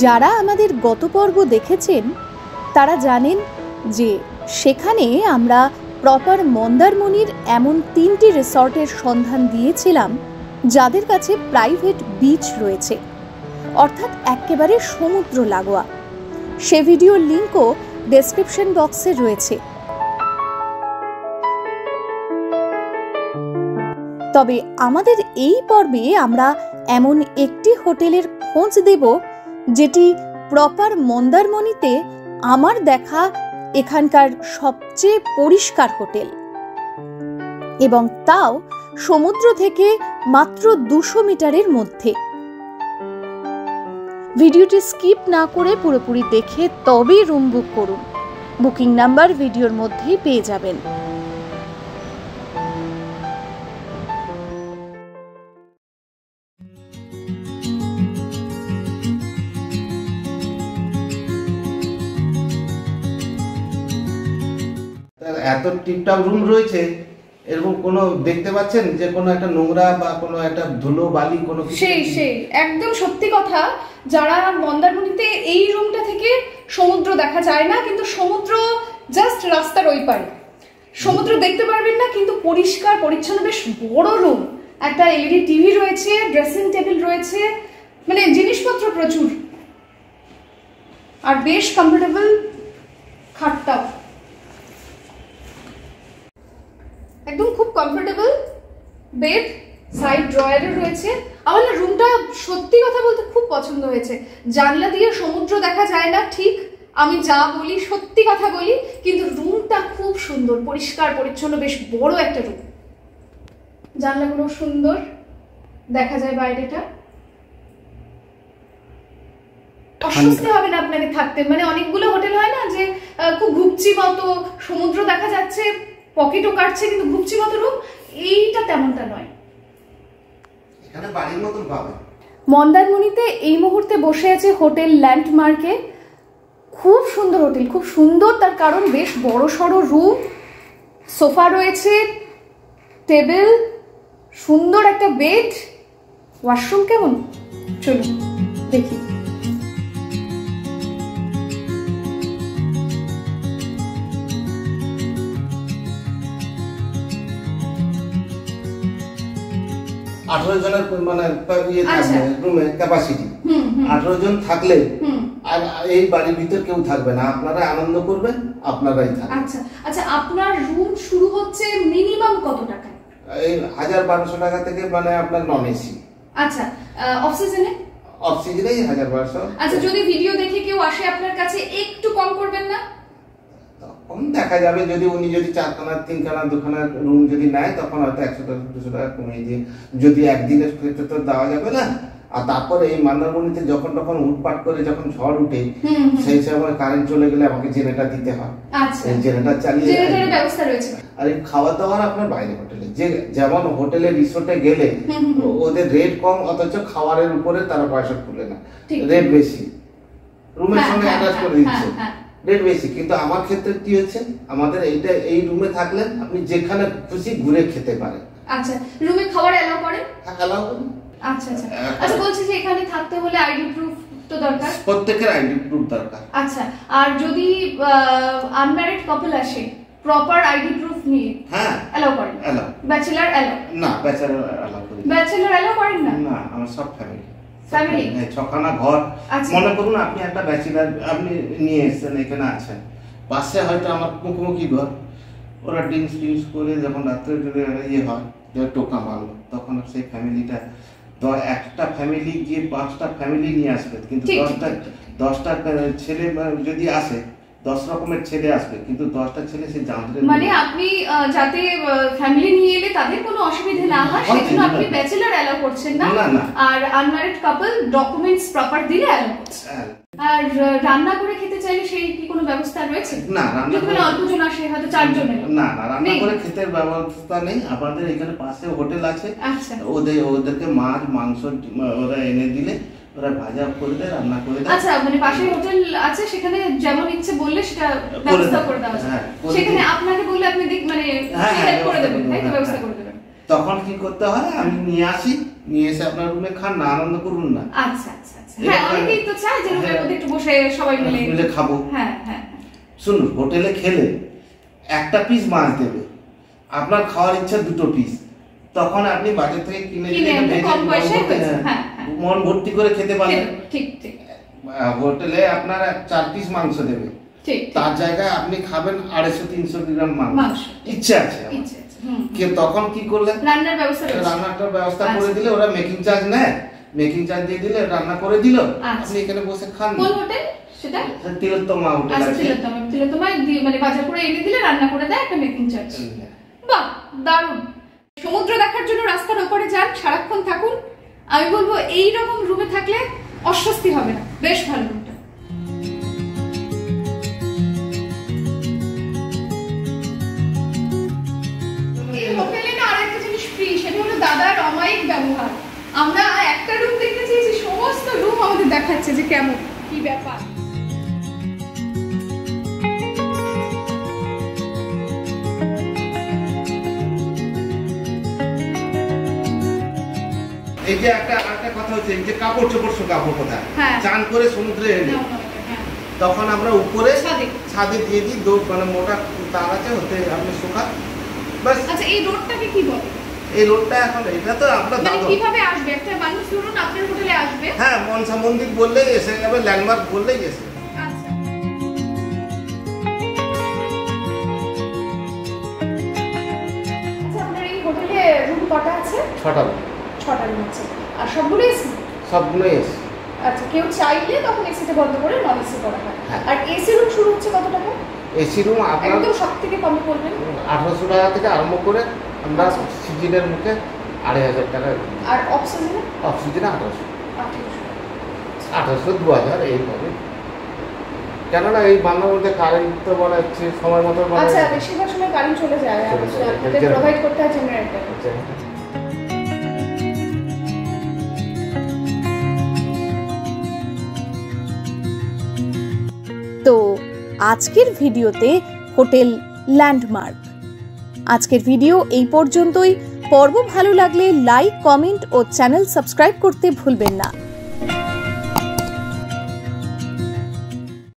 যারা আমাদের গত পর্ব দেখেছেন তারা জানেন যে সেখানে আমরা প্রপার মন্দারমণির এমন 3টি রিসর্টের সন্ধান দিয়েছিলাম যাদের কাছে প্রাইভেট বিচ রয়েছে, অর্থাৎ একেবারে সমুদ্র লাগোয়া। সে ভিডিওর লিঙ্কও ডেসক্রিপশন বক্সে রয়েছে। তবে আমাদের এই পর্বে আমরা এমন একটি হোটেলের খোঁজ দেব যেটি প্রপার মন্দারমণিতে আমার দেখা এখানকার সবচেয়ে পরিষ্কার হোটেল, এবং তাও সমুদ্র থেকে মাত্র 200 মিটারের মধ্যে। ভিডিওটি স্কিপ না করে পুরোপুরি দেখে তবেই রুম বুক করুন। বুকিং নাম্বার ভিডিওর মধ্যেই পেয়ে যাবেন। এত টিপটপ রুম রয়েছে, এরকম কোনো দেখতে পাচ্ছেন যে কোনো একটা নোংরা বা কোনো একটা ধুলো বালি কোনো কিছু? সেই একদম সত্যি কথা। যারা মন্দারমণিতে এই রুমটা থেকে সমুদ্র দেখা যায় না, কিন্তু সমুদ্র জাস্ট রাস্তার ওই পারে, সমুদ্র দেখতে পারবেন না, কিন্তু পরিষ্কার পরিচ্ছন্ন বেশ বড় রুম। একটা এলইডি টিভি রয়েছে, ড্রেসিং টেবিল রয়েছে, মানে জিনিসপত্র প্রচুর, আর বেশ কমফোর্টেবল খাটটাও একদম খুব কমফোর্টেবল। বেড, সাইড ড্রয়ারও রয়েছে। আমার না রুমটা সত্যি কথা বলতে খুব পছন্দ হয়েছে। জানলা দিয়ে সমুদ্র দেখা যায় না ঠিক, আমি যা বলি সত্যি কথা বলি, কিন্তু রুমটা খুব সুন্দর, পরিষ্কার পরিচ্ছন্ন, বেশ বড় একটা রুম। জানলাগুলো সুন্দর, দেখা যায় বাইরেটা। অস্বস্তি হবে না আপনাকে থাকতে। মানে অনেকগুলো হোটেল হয় না যে খুব ঘুপচি মতো, সমুদ্র দেখা যাচ্ছে, পকেটও কাটছে, কিন্তু ঘুপচি মতো রুম। এইটা তেমনটা নয়, এখানে বাড়ির মতন পাবে। মন্দারমণিতে এই মুহূর্তে বসে আছে হোটেল ল্যান্ডমার্কে। খুব সুন্দর হোটেল, খুব সুন্দর। তার কারণ বেশ বড় সড়ো রুম, সোফা রয়েছে, টেবিল, সুন্দর একটা বেড, ওয়াশরুম। কেমন চলুন দেখি। জনের মানে ইয়ে থাকবে রুমে ক্যাপাসিটি। 18 জন থাকলে আর এই বাড়ির ভিতর কেউ থাকবে না, আপনারা আনন্দ করবেন, আপনারাই থাকবেন। আচ্ছা আচ্ছা, আপনার রুম শুরু হচ্ছে মিনিমাম কত টাকা? এই 1200 টাকা থেকে, মানে আপনার নন এসি। আচ্ছা, অফ সিজনে? অফ সিজনেই 1200। আচ্ছা, যদি ভিডিও দেখে কেউ আসে আপনার কাছে, একটু কম করবেন না? তখন দেখা যাবে, যদি উনি যদি 4খানা 3খানা 2খানা রুম যদি নেয়, তখন হয়তো 100 টাকা 200 টাকা কমিয়ে দিয়ে, যদি একদিনের ক্ষেত্রে তো দেওয়া যাবে না। আর তারপরে এই মন্দারমণিতে যখন তখন উঠপাট করে যখন ঝড় উঠে, সেই সময় কারেন্ট চলে গেলে আমাকে জেনারেটর দিতে হয়। আচ্ছা, এই জেনারেটর চালিয়ে জেনারেটরের ব্যবস্থা রয়েছে। আর এই খাওয়া দাওয়ার আপনার বাইরে হোটেলে, যে যেমন হোটেলে রিসোর্টে গেলে ওদের রেট কম, অথচ খাবারের উপরে তারা পয়সা তুলে না, রেট বেশি, রুমের সঙ্গে অ্যাটাচ করে দিচ্ছে, রেট বেশি। কিন্তু আমার ক্ষেত্রে কি হচ্ছে, আমাদের এইটা এই রুমে থাকলে আপনি যেখানে খুশি ঘুরে খেতে পারেন। আচ্ছা, রুমে খাবার এলাও করে? হ্যাঁ, এলাও করে। আচ্ছা আচ্ছা আচ্ছা, বলছি যে এখানে থাকতে হলে আইডি প্রুফ তো দরকার? প্রত্যেকের আইডি প্রুফ দরকার। আচ্ছা, আর যদি আনম্যারিড কাপল আসে, প্রপার আইডি প্রুফ নিয়ে হ্যাঁ এলাও করেন? এলাও। Bachelor allow? না, ব্যাচেলর এলাও করি। ব্যাচেলর এলাও করেন না? না, আমার সব ফ্যামিলি। ফ্যামিলি? হ্যাঁ, 6খানা ঘর। মনে করুন আপনি একটা ব্যাচেলর আপনি নিয়ে এসেছেন, এখানে আছেন, পাশে হয়তো আমার মুখোমুখি ঘর, ওরা ড্রিঙ্কস করে যখন রাত্রে ইয়ে হয়, টোকা মারলো, তখন সেই ফ্যামিলিটা, একটা ফ্যামিলি গিয়ে 5টা ফ্যামিলি নিয়ে আসবে, কিন্তু 10টা ছেলে যদি আসে, 10 রকমের ছেলে আসবে, কিন্তু 10টা ছেলে সে জানতে, মানে আপনি যাতে ফ্যামিলি নিয়ে এলে তাদের কোনো অসুবিধা না হয় সেজন্য আপনি ব্যাচেলর এলাও করছেন না, আর আনম্যারিড কাপল ডকুমেন্টস প্রপার দিলে এলাও করছেন। আর রান্না করে খেতে চাইলে সেই কি কোনো ব্যবস্থা রয়েছে? না, রান্না করে অল্প জন আসে, হয়তো 4 জন। না, রান্না করে খেতে ব্যবস্থা নেই। আমাদের এখানে পাশে হোটেল আছে, ওদেরকে মাছ মাংস ওরা এনে দিলে ওরা ভাজা করে দেয়, রান্না করে দেয়। আচ্ছা, মানে পাশে হোটেল আছে, সেখানে যেমন ইচ্ছে বললে সেটা ব্যবস্থা করে দেওয়া যায়। সেখানে আপনাকে বললে আপনি মানে হেল্প করে দেবেন, তাই তো? ব্যবস্থা করে দেবেন। তখন কি করতে হয়, আমি নিয়ে আসি, নিয়ে এসে আপনার রুমে খান না, আনন্দ করুন না। আচ্ছা আচ্ছা আচ্ছা, হ্যাঁ অনেকেই তো চায় যে রুমের মধ্যে একটু বসে সবাই মিলে খাবো। হ্যাঁ হ্যাঁ, শুনুন, হোটেলে খেলে একটা পিস মাছ দেবে, আপনার খাওয়ার ইচ্ছা 2টো পিস, তখন আপনি বাজার থেকে কিনে মন ভর্তি করে খেতে পারবেন। ঠিক ঠিক। হোটেলে আপনার 4 পিস মাংস দেবে, তার জায়গায় আপনি খাবেন 250-300 গ্রাম মাংস, ইচ্ছা আছে। তখন কি করলেন, রান্নাটার ব্যবস্থা করে দিলে, ওরা মেকিং চার্জ নেয়, মেকিং চার্জ দিয়ে দিলে রান্না করে দিল, আপনি এখানে বসে খান। কোন হোটেল সেটা? তিলোত্তমা হোটেল আছে। তিলোত্তমা মানে বাজার করে এনে দিলে রান্না করে দেয়, একটা মেকিং চার্জ। বাহ, দারুণ। সমুদ্র দেখার জন্য রাস্তার ওপরে যান, সারাক্ষণ থাকুন, আমি বলবো এই রকম রুমে থাকলে অস্বস্তি হবে না, বেশ ভালো রুমটা। এই হোটেলে না আরেকটা জিনিস ফ্রি, সেটা হলো দাদার অমায়িক ব্যবহার। আমরা একটা রুম দেখতে চেয়েছি, সমস্ত রুম আমাদের দেখাচ্ছে যে কেমন কি ব্যাপার। এই যে একটা কথা হচ্ছে, এই যে কাপড় চোপড় শুকাবো কোথায়, চান করে সমুদ্রে এলে তখন আমরা উপরে ছাদে দিয়ে দিই, মানে মোটা তার আছে, হতে আপনি শুকান বাস। আচ্ছা, এই রোডটাকে কি বলে? এই রোডটা এখন এটা তো আপনার দাদা কিভাবে আসবে একটা মানুষ, ধরুন আপনার হোটেলে আসবে, হ্যাঁ মনসা মন্দির বললেই এসে যাবে, ল্যান্ডমার্ক বললেই এসে। আচ্ছা, আপনার এই হোটেলে রুম কটা আছে? 6টা রুম আছে। আর সবগুলো এসি? সবগুলো এসি। আচ্ছা, কেউ চাইলে তখন এসিতে বন্ধ করে নন এসি করা হয়। আর এসি রুম শুরু হচ্ছে কত টাকা? এসি রুম আপনার একদম সবথেকে কম বলবেন 1800 টাকা থেকে আরম্ভ করে আমরা সিজনের মুখে 2500 টাকা। আর অক্সিজেনে? অক্সিজেনে 1800 2000 এইভাবে, কেননা এই বাংলার মধ্যে কারেন্ট তো বলা হচ্ছে সময় মতো। আচ্ছা, বেশিরভাগ সময় কারেন্ট চলে যায়, আপনাদের প্রোভাইড করতে হয় জেনারেটর। তো আজকের ভিডিওতে হোটেল ল্যান্ডমার্ক। আজকের ভিডিও এই পর্যন্তই। পর্ব ভালো লাগলে লাইক, কমেন্ট ও চ্যানেল সাবস্ক্রাইব করতে ভুলবেন না।